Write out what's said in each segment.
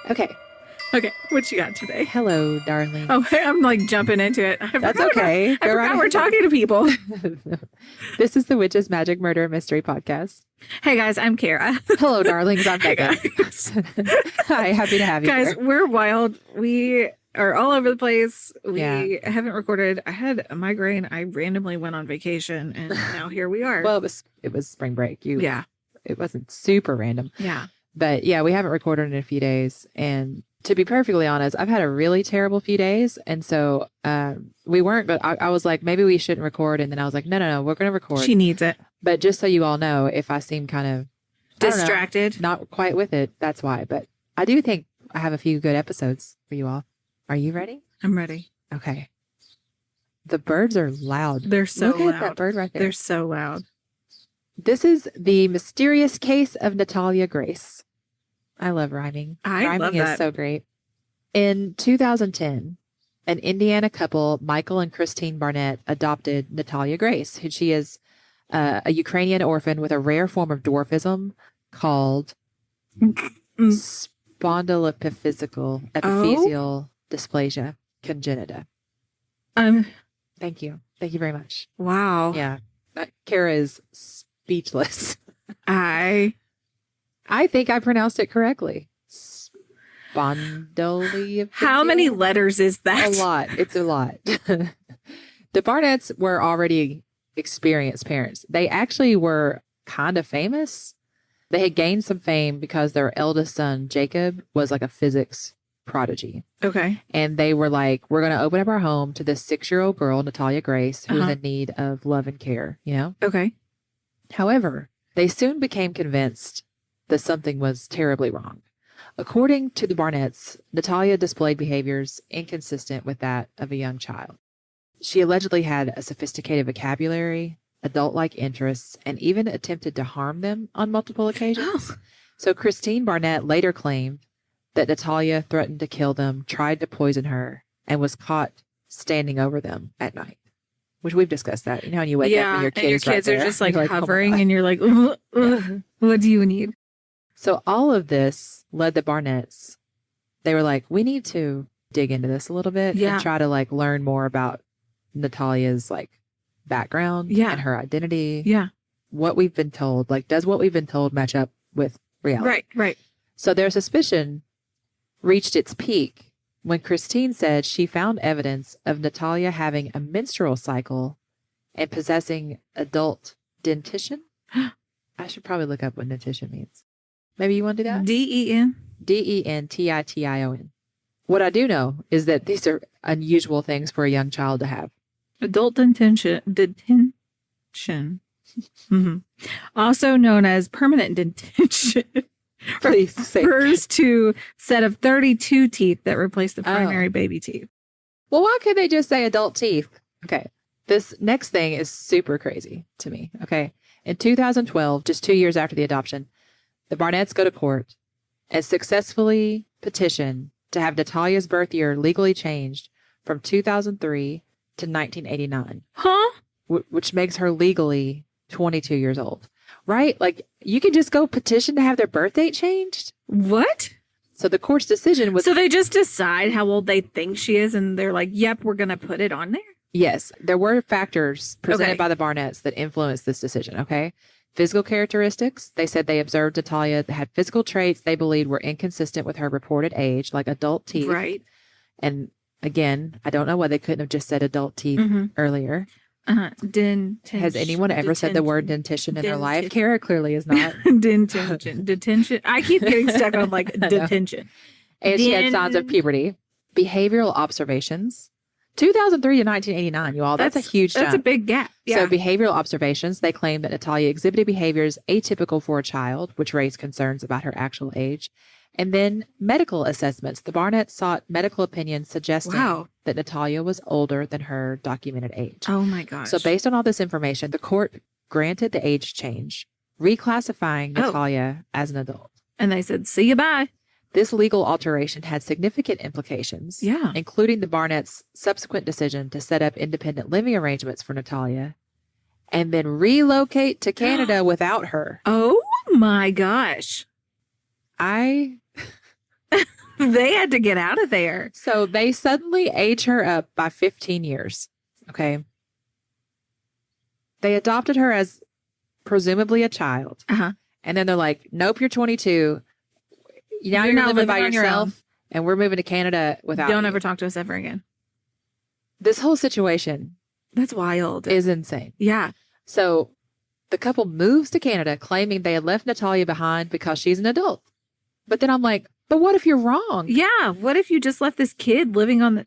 Okay. Okay, what you got today? Hello, darling. Oh, I'm like jumping into it. That's okay. I forgot we're talking to people. This is the Witches, Magic, Murder, and Mystery Podcast. Hey guys, I'm Kara. Hello, darlings. I'm Hey Becca. guys. Hi, happy to have you Guys, here. we're wild. We are all over the place. We Yeah. haven't recorded. I had a migraine. I randomly went on vacation, and now here we are. Well, it was spring break. Yeah. It wasn't super random. Yeah. But yeah, we haven't recorded in a few days. And to be perfectly honest, I've had a really terrible few days. And so we weren't, but I was like, maybe we shouldn't record. And then I was like, no, we're going to record. She needs it. But just so you all know, if I seem kind of Distracted. not quite with it, that's why. But I do think I have a few good episodes for you all. Are you ready? I'm ready. Okay. The birds are loud. They're so Look loud. at that bird right there. They're so loud. This is the mysterious case of Natalia Grace. I love rhyming. I love Rhyming is that. so great. In 2010, an Indiana couple, Michael and Christine Barnett, adopted Natalia Grace, who she is a Ukrainian orphan with a rare form of dwarfism called spondyloepiphyseal dysplasia congenita. Thank you. Thank you very much. Wow. Yeah. Kara is speechless. I think I pronounced it correctly. Spondyloepiphyseal. How many letters is that? A lot. It's a lot. The Barnetts were already experienced parents. They actually were kind of famous. They had gained some fame because their eldest son, Jacob, was like a physics prodigy. Okay. And they were like, we're going to open up our home to this 6-year-old girl, Natalia Grace, who's in need of love and care, you know? Okay. However, they soon became convinced that something was terribly wrong. According to the Barnetts, Natalia displayed behaviors inconsistent with that of a young child. She allegedly had a sophisticated vocabulary, adult-like interests, and even attempted to harm them on multiple occasions. So Christine Barnett later claimed that Natalia threatened to kill them, tried to poison her, and was caught standing over them at night. Which we've discussed that. You know, when you wake up and your and your kids right kids are there, just like you're oh my hovering, God. and you're like, what do you need? So all of this led the Barnetts. They were like, we need to dig into this a little bit Yeah. and try to like learn more about Natalia's like background and her identity. Yeah. What we've been told, like, does what we've been told match up with reality? Right. So their suspicion reached its peak when Christine said she found evidence of Natalia having a menstrual cycle and possessing adult dentition. I should probably look up what dentition means. Maybe you want to do that? DEN. DENTITION. What I do know is that these are unusual things for a young child to have. Adult detention. Also known as permanent detention. Please say. Refers to set of 32 teeth that replace the primary baby teeth. Well, why could they just say adult teeth? Okay. This next thing is super crazy to me. Okay. In 2012, just 2 years after the adoption, the Barnetts go to court and successfully petition to have Natalia's birth year legally changed from 2003 to 1989. Huh? Which makes her legally 22 years old. Right? Like, you could just go petition to have their birth date changed. What? So the court's decision was... So they just decide how old they think she is, and they're like, yep, we're going to put it on there? Yes, there were factors presented by the Barnetts that influenced this decision, okay? Physical characteristics. They said they observed Natalia had physical traits they believed were inconsistent with her reported age, like adult teeth. Right. And again, I don't know why they couldn't have just said adult teeth earlier. Has anyone ever said the word dentition in their life? Kara clearly is not. Detention. I keep getting stuck on like detention. And she had signs of puberty. Behavioral observations. 2003 to 1989, you all. That's a huge jump. That's a big gap. Yeah. So behavioral observations, they claim that Natalia exhibited behaviors atypical for a child, which raised concerns about her actual age. And then medical assessments. The Barnetts sought medical opinions suggesting that Natalia was older than her documented age. Oh my gosh. So based on all this information, the court granted the age change, reclassifying Natalia as an adult. And they said, see you bye. This legal alteration had significant implications, including the Barnetts' subsequent decision to set up independent living arrangements for Natalia and then relocate to Canada without her. Oh my gosh. They had to get out of there. So they suddenly age her up by 15 years. Okay. They adopted her as presumably a child. Uh-huh. And then they're like, nope, you're 22. Now you're not living by living on your own. yourself. And we're moving to Canada without Don't you. ever talk to us ever again. This whole situation That's wild. is insane. Yeah. So the couple moves to Canada claiming they had left Natalia behind because she's an adult. But then I'm like, but what if you're wrong? Yeah. What if you just left this kid living on the...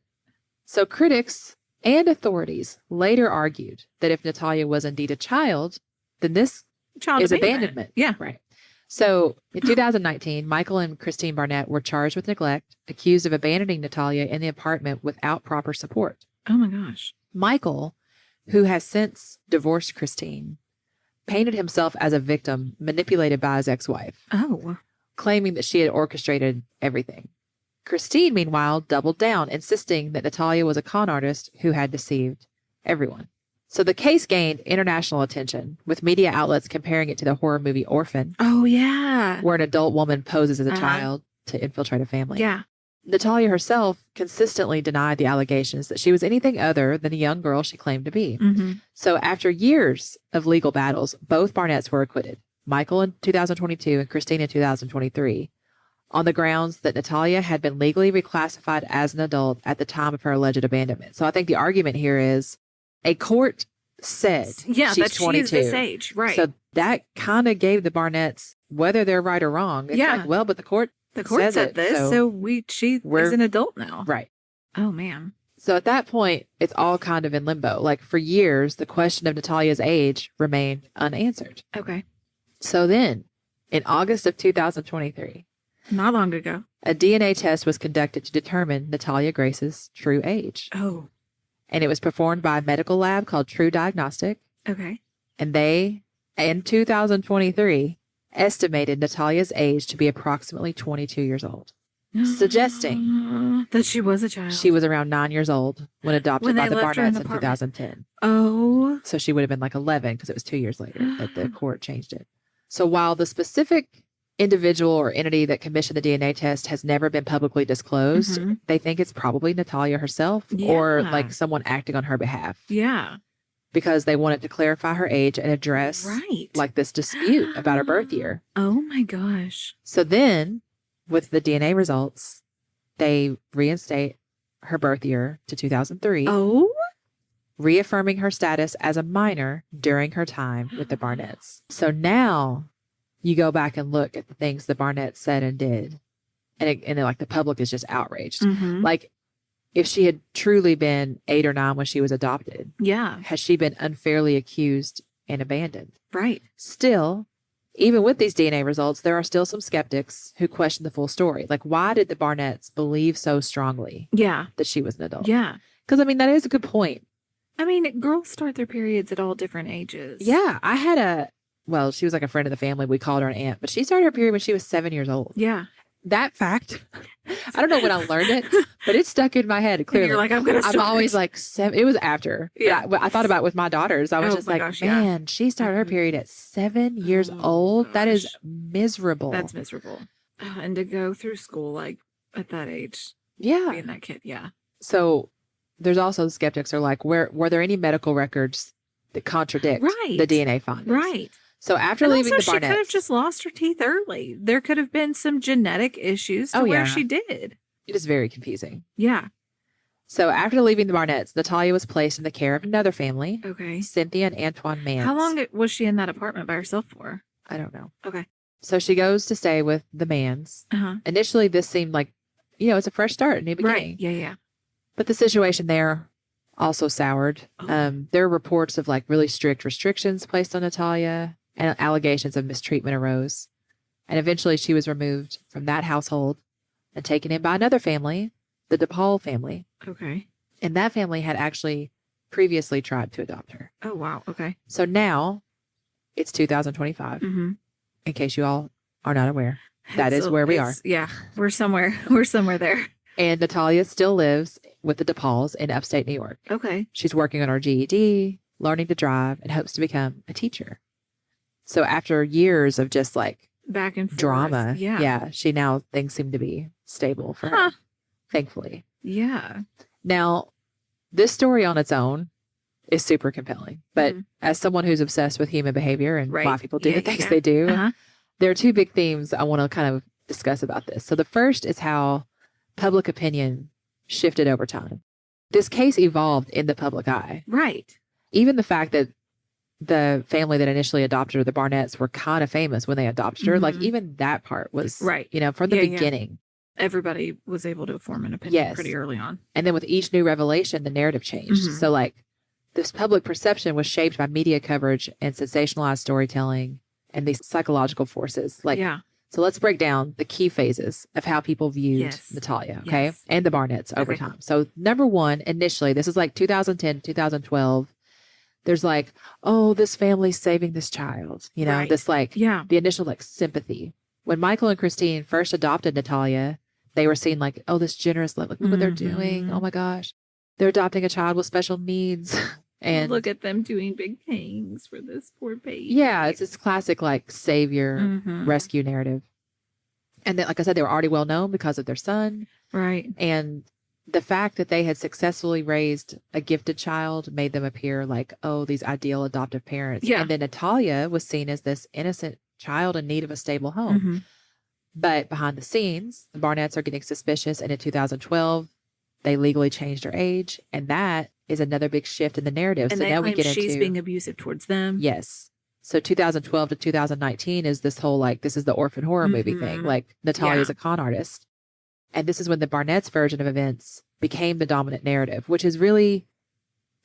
So critics and authorities later argued that if Natalia was indeed a child, then this child is abandonment. Yeah. Right. So in 2019, Michael and Christine Barnett were charged with neglect, accused of abandoning Natalia in the apartment without proper support. Oh my gosh. Michael, who has since divorced Christine, painted himself as a victim manipulated by his ex-wife, Oh. claiming that she had orchestrated everything. Christine, meanwhile, doubled down, insisting that Natalia was a con artist who had deceived everyone. So the case gained international attention, with media outlets comparing it to the horror movie Orphan, Oh, yeah. where an adult woman poses as a Uh-huh. child to infiltrate a family. Yeah. Natalia herself consistently denied the allegations that she was anything other than the young girl she claimed to be. Mm-hmm. So after years of legal battles, both Barnetts were acquitted, Michael in 2022 and Christine in 2023, on the grounds that Natalia had been legally reclassified as an adult at the time of her alleged abandonment. So I think the argument here is a court said Yeah, she's that 22. she is this age. Right. So that kind of gave the Barnetts, whether they're right or wrong, it's Yeah. like, well, but the court the court says said it, this, so she we're- is an adult now. right. Oh, man. So at that point, it's all kind of in limbo. Like for years, the question of Natalia's age remained unanswered. Okay. So then, in August of 2023, Not long ago. a DNA test was conducted to determine Natalia Grace's true age. Oh. And it was performed by a medical lab called True Diagnostic. Okay. And they, in 2023, estimated Natalia's age to be approximately 22 years old, suggesting that she was a child. she was around 9 years old when adopted When by they the left her in Barnetts the in apartment. 2010. Oh. So she would have been like 11 because it was 2 years later that the court changed it. So while the specific individual or entity that commissioned the DNA test has never been publicly disclosed, Mhm. they think it's probably Natalia herself or Yeah. like someone acting on her behalf Yeah. because they wanted to clarify her age and address Right. like this dispute about her birth year. Oh my gosh. So then with the DNA results, they reinstate her birth year to 2003, Oh. reaffirming her status as a minor during her time with the Barnetts. So now you go back and look at the things the Barnetts said and did, and like the public is just outraged. Mhm. Like if she had truly been 8 or 9 when she was adopted, Yeah. has she been unfairly accused and abandoned? Right. Still, even with these DNA results, there are still some skeptics who question the full story. Like, why did the Barnetts believe so strongly Yeah. that she was an adult? Yeah. Because, I mean, that is a good point. I mean, girls start their periods at all different ages. Yeah. I had she was like a friend of the family. We called her an aunt, but she started her period when she was 7 years old. Yeah. That fact, I don't know when I learned it, but it stuck in my head And clearly. you're like, I'm going to I'm always like, it was after. Yeah. I thought about it with my daughters. I was Oh just my like, gosh, yeah. man, she started her Mhm. period at 7 years Oh, old. That is gosh. miserable. That's miserable. And to go through school like at that age, yeah. being that kid. Yeah. So there's also skeptics are like, were there any medical records that contradict Right. the DNA findings? Right. So after And leaving also, the she could have Barnetts, just lost her teeth early. There could have been some genetic issues to Oh, where yeah. she did. it is very confusing. Yeah. So after leaving the Barnetts, Natalia was placed in the care of another family, Okay. Cynthia and Antoine Mance. How long was she in that apartment by herself for? I don't know. Okay. So she goes to stay with the Mans. Uh-huh. Initially, this seemed like, it's a fresh start, a new beginning. Right. Yeah, yeah. But the situation there also soured. Oh. There are reports of like really strict restrictions placed on Natalia, and allegations of mistreatment arose. And eventually she was removed from that household and taken in by another family, the DePaul family. Okay. And that family had actually previously tried to adopt her. Oh, wow. Okay. So now it's 2025, Mm-hmm. in case you all are not aware. That is where we are. Yeah. We're somewhere. We're somewhere there. And Natalia still lives with the DePauls in upstate New York. Okay. She's working on her GED, learning to drive, and hopes to become a teacher. So after years of just like Back and forth. drama, Yeah. things seem to be stable for her, thankfully. Yeah. Now, this story on its own is super compelling. But as someone who's obsessed with human behavior and why people do the things they do, there are two big themes I want to kind of discuss about this. So the first is how public opinion shifted over time. This case evolved in the public eye. Right. Even the fact that the family that initially adopted her, the Barnetts, were kind of famous when they adopted her. Like, even that part was, you know, from the beginning. Everybody was able to form an opinion pretty early on. And then with each new revelation, the narrative changed. So, like, this public perception was shaped by media coverage and sensationalized storytelling and these psychological forces. Like, so let's break down the key phases of how people viewed Natalia, okay? And the Barnetts over time. So, number one, initially, this is like 2010, 2012. There's like, oh, this family's saving this child. You know, this like, the initial like sympathy. When Michael and Christine first adopted Natalia, they were seen like, oh, this generous, look what they're doing. Oh my gosh. They're adopting a child with special needs. And look at them doing big things for this poor baby. Yeah, it's this classic like savior rescue narrative. And then, like I said, they were already well known because of their son. Right. And the fact that they had successfully raised a gifted child made them appear like, oh, these ideal adoptive parents. Yeah. And then Natalia was seen as this innocent child in need of a stable home. But behind the scenes, the Barnetts are getting suspicious. And in 2012, they legally changed her age. And that is another big shift in the narrative. And so now we get into she's being abusive towards them. Yes. So 2012 to 2019 is this whole like, this is the orphan horror movie thing. Like Natalia is a con artist. And this is when the Barnetts' version of events became the dominant narrative, which is really,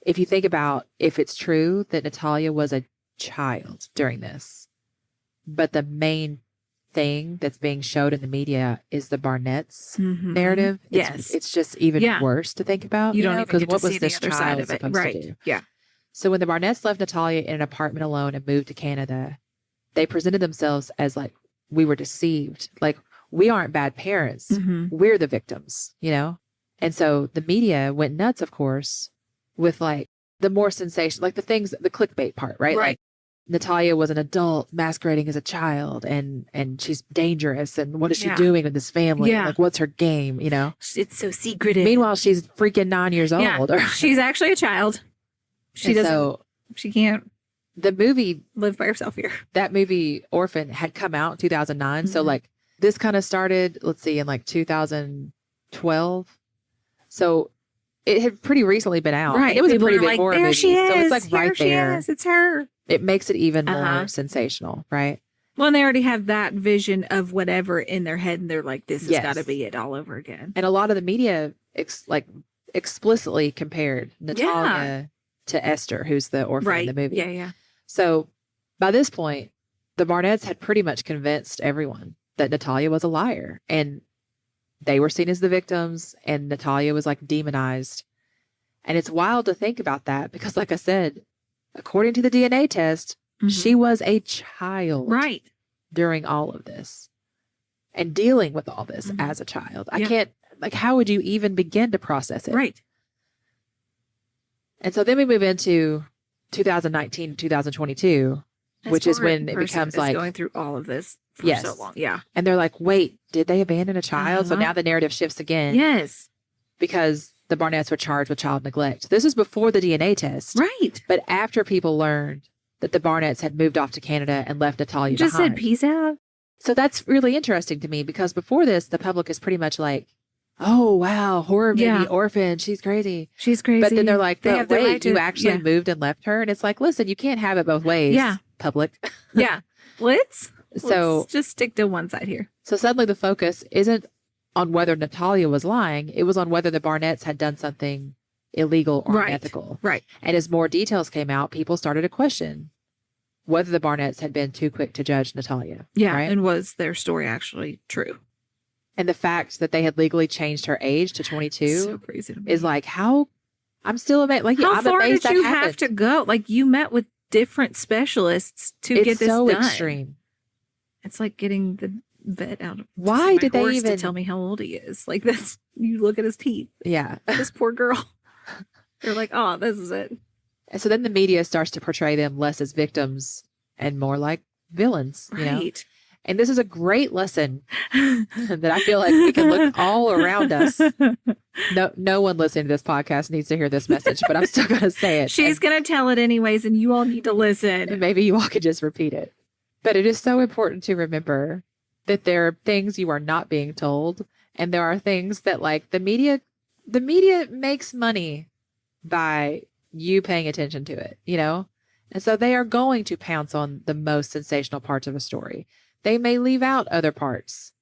if you think about if it's true that Natalia was a child during this, but the main thing that's being showed in the media is the Barnetts' narrative. It's just even worse to think about. You don't know, because what was this child supposed to do? Yeah. So when the Barnetts left Natalia in an apartment alone and moved to Canada, they presented themselves as like, we were deceived. Like, we aren't bad parents. We're the victims, you know? And so the media went nuts, of course, with like the more sensation, like the things, the clickbait part, right? Like Natalia was an adult masquerading as a child and she's dangerous. And what is she doing with this family? Like, what's her game, you know? It's so secretive. Meanwhile, she's freaking 9 years old. She's actually a child. She can't. The movie live by herself here. That movie Orphan had come out in 2009. So like this kind of started, let's see, in like 2012. So it had pretty recently been out. Right. It was People a pretty big like, horror there movie. she is. So it's like Here right she there. is. It's her. It makes it even more sensational, right? Well, and they already have that vision of whatever in their head, and they're like, this has got to be it all over again. And a lot of the media explicitly compared Natalia to Esther, who's the orphan in the movie. Yeah. So by this point, the Barnetts had pretty much convinced everyone that Natalia was a liar, and they were seen as the victims, and Natalia was like demonized. And it's wild to think about that because, like I said, according to the DNA test, she was a child during all of this and dealing with all this as a child. I can't, like, how would you even begin to process it? Right. And so then we move into 2019, 2022, which is when it becomes like going through all of this for so long. Yeah. And they're like, wait, did they abandon a child? So now the narrative shifts again. Yes. Because the Barnetts were charged with child neglect. This is before the DNA test. Right. But after people learned that the Barnetts had moved off to Canada and left Natalia just behind. said peace out. So that's really interesting to me because before this, the public is pretty much like, oh, wow, horror movie, orphan, she's crazy. She's crazy. But then they're like, but wait, right you actually moved and left her? And it's like, listen, you can't have it both ways, public. Let's So just stick to one side here. So suddenly the focus isn't on whether Natalia was lying. It was on whether the Barnetts had done something illegal or unethical. Right. And as more details came out, people started to question whether the Barnetts had been too quick to judge Natalia. Yeah. Right? And was their story actually true? And the fact that they had legally changed her age to 22 so crazy to me. is like, how? I'm still amazed. Like, how I'm far amazed did you that have happened. to go? Like, you met with different specialists to It's get this so done. extreme. It's like getting the vet out of Why did they even to tell me how old he is? Like, that's, you look at his teeth. Yeah. This poor girl. They're like, oh, this is it. And so then the media starts to portray them less as victims and more like villains, you know? And this is a great lesson that I feel like we can look all around us. No one listening to this podcast needs to hear this message, but I'm still going to say it. She's going to tell it anyways, and you all need to listen. And maybe you all could just repeat it. But it is so important to remember that there are things you are not being told. And there are things that like the media makes money by you paying attention to it, you know? And so they are going to pounce on the most sensational parts of a story. They may leave out other parts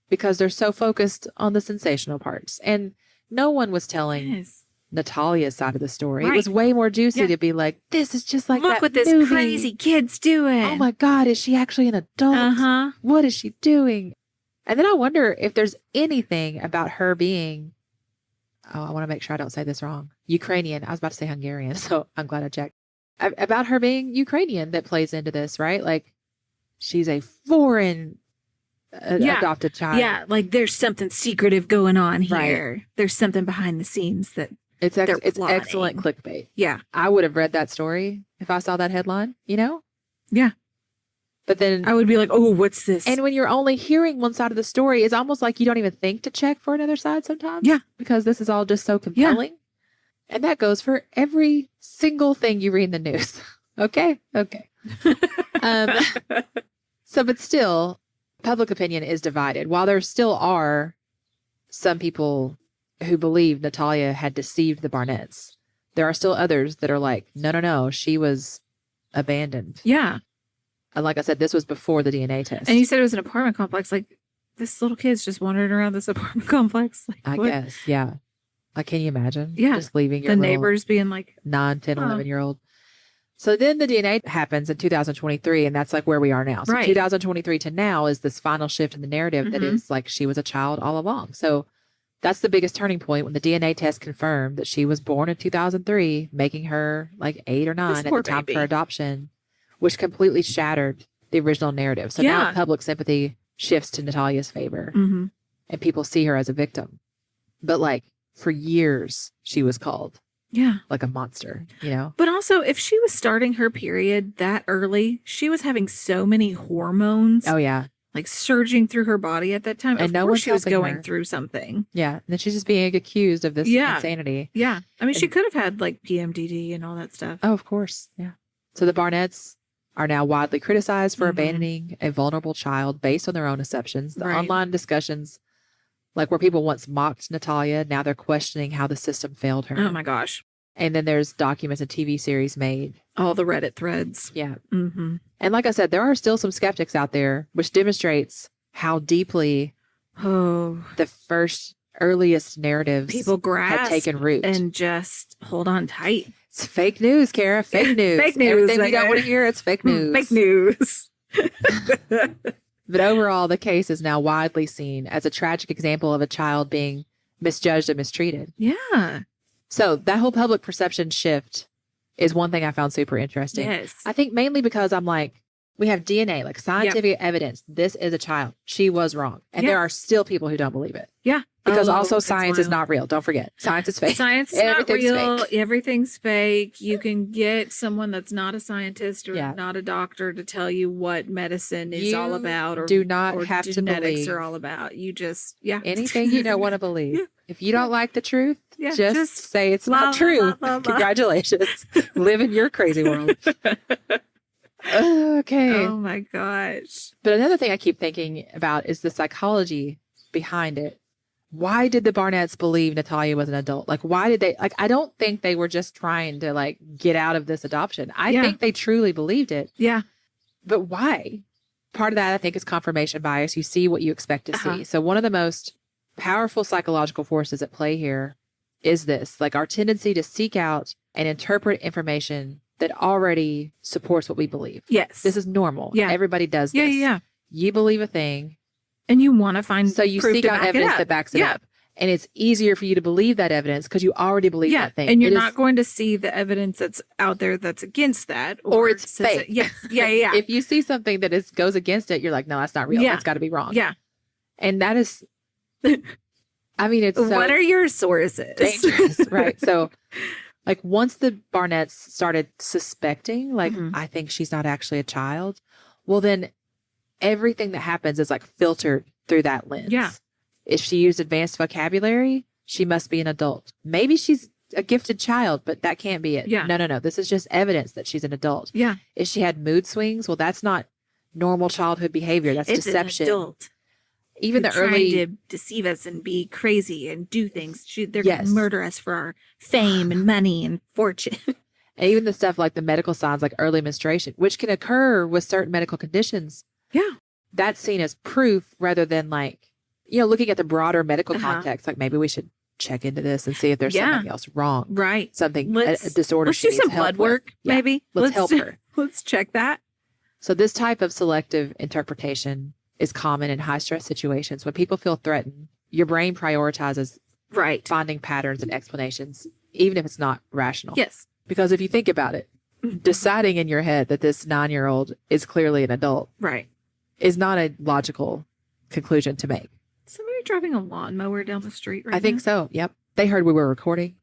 because they're so focused on the sensational parts. And no one was telling Natalia's side of the story. Right. It was way more juicy to be like, this is just like Look that what this movie. crazy kid's doing. Oh my God, is she actually an adult? Uh-huh. What is she doing? And then I wonder if there's anything about her being, I want to make sure I don't say this wrong, Ukrainian. I was about to say Hungarian, so I'm glad I checked. About her being Ukrainian that plays into this, right? Like, she's a foreign adopted child. Yeah, like there's something secretive going on here. Right. There's something behind the scenes that it's excellent clickbait. Yeah. I would have read that story if I saw that headline, you know? Yeah. But then I would be like, oh, what's this? And when you're only hearing one side of the story, it's almost like you don't even think to check for another side sometimes. Yeah. Because this is all just so compelling. Yeah. And that goes for every single thing you read in the news. Okay. But still, public opinion is divided. While there still are some people who believe Natalia had deceived the Barnetts, there are still others that are like, no, she was abandoned. Yeah. And like I said, this was before the DNA test. And you said it was an apartment complex. Like, this little kid's just wandering around this apartment complex. Like, I guess, yeah. Like, can you imagine? Yeah. Just leaving your the neighbors being like 9, 10, 11-year-old. So then the DNA happens in 2023, and that's like where we are now. So 2023 to now is this final shift in the narrative that is like she was a child all along. So that's the biggest turning point when the DNA test confirmed that she was born in 2003, making her like 8 or 9 at the time for adoption, which completely shattered the original narrative. So now public sympathy shifts to Natalia's favor, and people see her as a victim. But like for years, she was called like a monster, you know? But also, if she was starting her period that early, she was having so many hormones. Oh, yeah. Like surging through her body at that time. And of course she was going through something. Yeah. And then she's just being accused of this insanity. Yeah. I mean, she could have had like PMDD and all that stuff. Oh, of course. Yeah. So the Barnetts are now widely criticized for abandoning a vulnerable child based on their own assumptions. The online discussions, like where people once mocked Natalia, now they're questioning how the system failed her. Oh my gosh. And then there's documents and TV series made. All the Reddit threads. Yeah. And like I said, there are still some skeptics out there, which demonstrates how deeply the first earliest narratives people had taken root. And just hold on tight. It's fake news, Kara. Fake news. Fake news. Everything we don't want to hear, it's fake news. Fake news. But overall, the case is now widely seen as a tragic example of a child being misjudged and mistreated. Yeah. So that whole public perception shift is one thing I found super interesting. Yes. I think mainly because I'm like, we have DNA, like scientific evidence. This is a child. She was wrong. And there are still people who don't believe it. Yeah. Because also science is not real. Don't forget. Science is fake. Science is not real. Fake. Everything's fake. You can get someone that's not a scientist or not a doctor to tell you what medicine is all about or do not or have to genetics believe. are all about. You just anything you don't want to believe. If you don't like the truth, just say it's not true. Congratulations. Live in your crazy world. Okay. Oh my gosh. But another thing I keep thinking about is the psychology behind it. Why did the Barnetts believe Natalia was an adult? Like, why did they, like, I don't think they were just trying to, like, get out of this adoption. I think they truly believed it. Yeah. But why? Part of that, I think, is confirmation bias. You see what you expect to see. So one of the most powerful psychological forces at play here is this, like, our tendency to seek out and interpret information that already supports what we believe. Yes. This is normal. Yeah. Everybody does this. Yeah. You believe a thing. And you want to find so you seek out evidence that backs it up. And it's easier for you to believe that evidence because you already believe that thing. And you're not going to see the evidence that's out there that's against that. Or it's fake. Yeah. If you see something that goes against it, you're like, no, that's not real. That's got to be wrong. Yeah. And that is, I mean, it's so what are your sources? Dangerous, right? So, like, once the Barnetts started suspecting, like, I think she's not actually a child, well, then everything that happens is like filtered through that lens. Yeah. If she used advanced vocabulary, she must be an adult. Maybe she's a gifted child, but that can't be it. Yeah. No. This is just evidence that she's an adult. Yeah. If she had mood swings, well, that's not normal childhood behavior. That's It's deception. an adult. Even They're the early trying to deceive us and be crazy and do things. They're Yes. going to murder us for our fame and money and fortune. and even the stuff like the medical signs, like early menstruation, which can occur with certain medical conditions. Yeah. That's seen as proof rather than like, looking at the broader medical Uh-huh. context. Like maybe we should check into this and see if there's something else wrong. Right. Something, a disorder. Let's do she needs some help blood with. work, Yeah. maybe. Let's help her. Let's check that. So this type of selective interpretation is common in high stress situations. When people feel threatened, your brain prioritizes Right. finding patterns and explanations, even if it's not rational. Yes. Because if you think about it, deciding in your head that this 9-year-old is clearly an adult Right. is not a logical conclusion to make. Somebody driving a lawnmower down the street right I think now? so. Yep. They heard we were recording.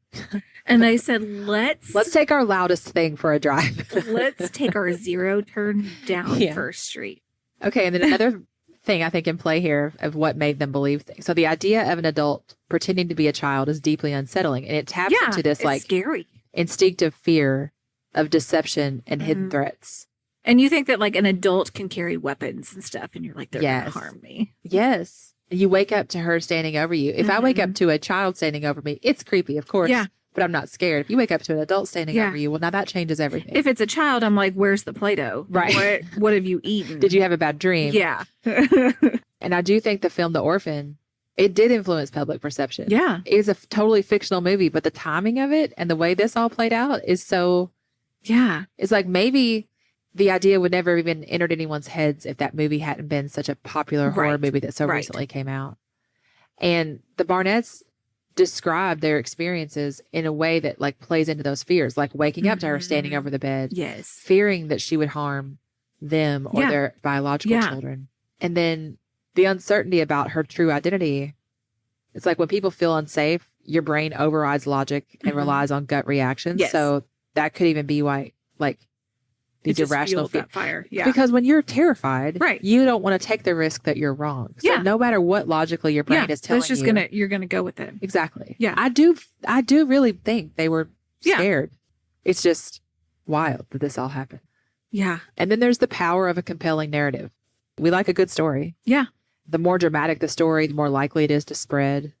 And they said, let's take our loudest thing for a drive. let's take our zero turn down Yeah. First Street. Okay. And then another thing I think in play here of what made them believe things. So the idea of an adult pretending to be a child is deeply unsettling. And it taps into this it's like scary. instinctive fear of deception and hidden Mhm. threats. And you think that like an adult can carry weapons and stuff, and you're like, they're Yes. gonna harm me. Yes. You wake up to her standing over you. If I wake up to a child standing over me, it's creepy, of course. Yeah. But I'm not scared. If you wake up to an adult standing Yeah. over you, well, now that changes everything. If it's a child, I'm like, where's the Play-Doh? Right. What have you eaten? Did you have a bad dream? Yeah. And I do think the film The Orphan, it did influence public perception. Yeah. It is a totally fictional movie, but the timing of it and the way this all played out is so, Yeah. it's like maybe the idea would never even entered anyone's heads if that movie hadn't been such a popular horror Right. movie that so Right. recently came out. And the Barnetts described their experiences in a way that like plays into those fears, like waking up to her standing Mhm. over the bed, Yes. fearing that she would harm them or Yeah. their biological Yeah. children. And then the uncertainty about her true identity. It's like when people feel unsafe, your brain overrides logic and Mhm. relies on gut reactions. Yes. So that could even be why, like, these It just irrational fueled that fire. Yeah. Because when you're terrified, Right. you don't want to take the risk that you're wrong. So Yeah. no matter what logically your brain is telling that's just you. you're gonna go with it. Exactly. Yeah. I do really think they were Yeah. scared. It's just wild that this all happened. Yeah. And then there's the power of a compelling narrative. We like a good story. Yeah. The more dramatic the story, the more likely it is to spread.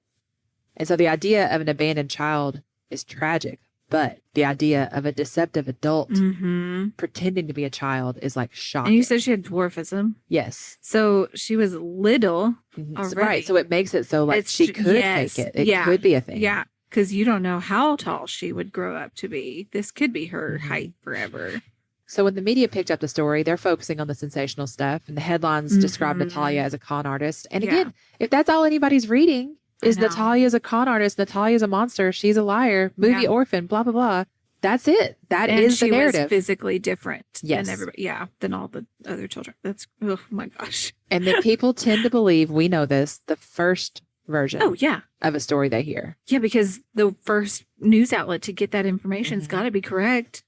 And so the idea of an abandoned child is tragic, but the idea of a deceptive adult Mm-hmm. pretending to be a child is like shocking. And you said she had dwarfism. yes. So she was little. Mhm. Already. Right. So it makes it so like It's she tr- could yes. fake it. It Yeah. could be a thing. Yeah. Because you don't know how tall she would grow up to be. This could be her Mhm. height forever. So when the media picked up the story, they're focusing on the sensational stuff, and the headlines describe Mhm. Natalia as a con artist. And Yeah. again, if that's all anybody's reading is know. Natalia's a con artist, Natalia's a monster, she's a liar, movie Yeah. orphan, blah blah blah. That's it. That And is the she narrative. was physically different Yes. than everybody. Yeah. Than all the other children. That's, oh my gosh. And then people tend to believe, we know this, the first version Oh, yeah. of a story they hear. Yeah. Because the first news outlet to get that information's Mhm. got to be correct.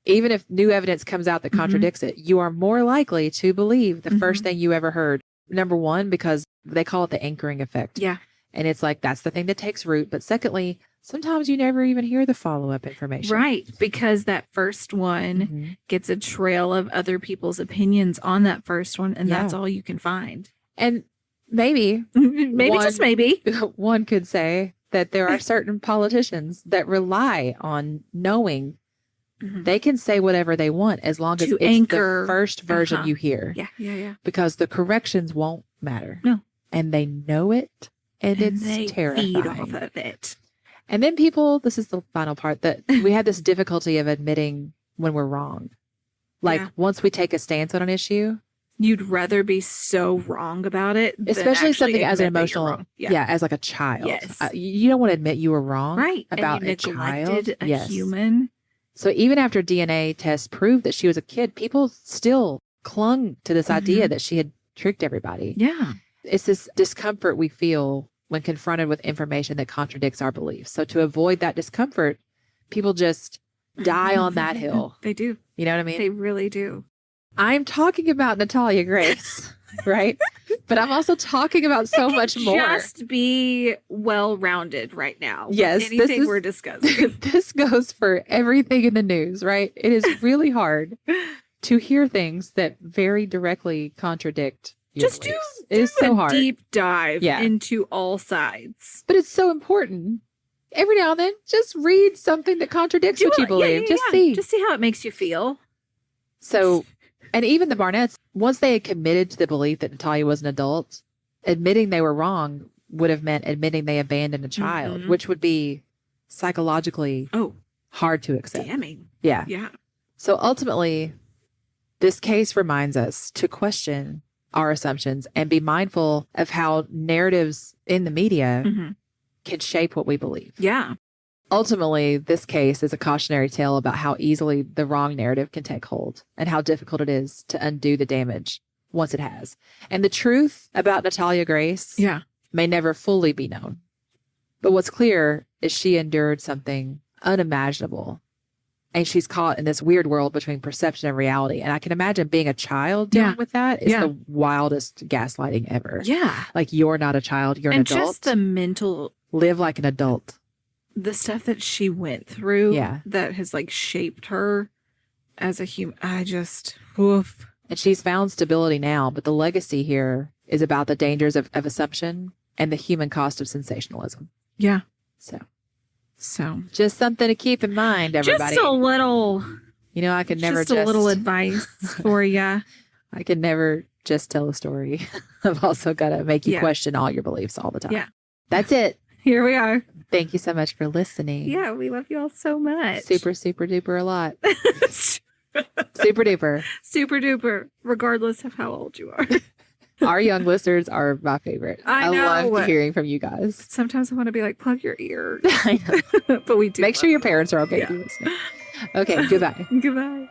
Even if new evidence comes out that Mhm. contradicts it, you are more likely to believe the first Mhm. thing you ever heard. Number one, because they call it the anchoring effect. Yeah. And it's like, that's the thing that takes root. But secondly, sometimes you never even hear the follow-up information. Right. Because that first one Mhm. gets a trail of other people's opinions on that first one. And Yeah. that's all you can find. And maybe Maybe One- just maybe. one could say that there are certain politicians that rely on knowing Mhm. they can say whatever they want as long as To it's anchor- the first version Uh-huh. you hear. Yeah. Yeah. Yeah. Because the corrections won't matter. No. And they know it. And And it's they terrifying. feed off of it. And then people, this is the final part, that we have this difficulty of admitting when we're wrong. Like Yeah. once we take a stance on an issue, You'd rather be so wrong about it, than especially actually something as an admit that you're emotional, wrong. yeah. As like a child. Yes. You don't want to admit you were wrong Right. about and you a child. neglected a Yes. human. So even after DNA tests proved that she was a kid, people still clung to this idea Mhm. that she had tricked everybody. Yeah. It's this discomfort we feel when confronted with information that contradicts our beliefs. So to avoid that discomfort, people just die on that hill. They do. You know what I mean? They really do. I'm talking about Natalia Grace. right? But I'm also talking about so much more. Just be well-rounded right now. Yes, anything we're discussing. This goes for everything in the news, right? It is really hard to hear things that very directly contradict your Just beliefs. do It is so hard. Deep dive into all sides. But it's so important. Every now and then, just read something that contradicts what you believe. Just see how it makes you feel. So, and even the Barnetts, once they had committed to the belief that Natalia was an adult, admitting they were wrong would have meant admitting they abandoned a child, which would be psychologically hard to accept. Damning. Yeah. Yeah. So ultimately, this case reminds us to question our assumptions and be mindful of how narratives in the media can shape what we believe. Yeah. Ultimately, this case is a cautionary tale about how easily the wrong narrative can take hold and how difficult it is to undo the damage once it has. And the truth about Natalia Grace may never fully be known. But what's clear is she endured something unimaginable. And she's caught in this weird world between perception and reality. And I can imagine being a child dealing with that is the wildest gaslighting ever. Yeah. Like, you're not a child, you're an adult. And just the mental... Live like an adult. The stuff that she went through Yeah. that has like shaped her as a human. Woof. And she's found stability now, but the legacy here is about the dangers of assumption and the human cost of sensationalism. Yeah. So just something to keep in mind, everybody. Just a little. You know, I could never just a little advice for you. I could never just tell a story. I've also got to make you question all your beliefs all the time. Yeah. That's it. Here we are. Thank you so much for listening. Yeah, we love you all so much. Super, super duper a lot. Super duper. Super duper, regardless of how old you are. Our young listeners are my favorite. I know. I love hearing from you guys. Sometimes I want to be like, plug your ears. I know. But we do. Make sure your parents are okay listening. Okay, goodbye. Goodbye.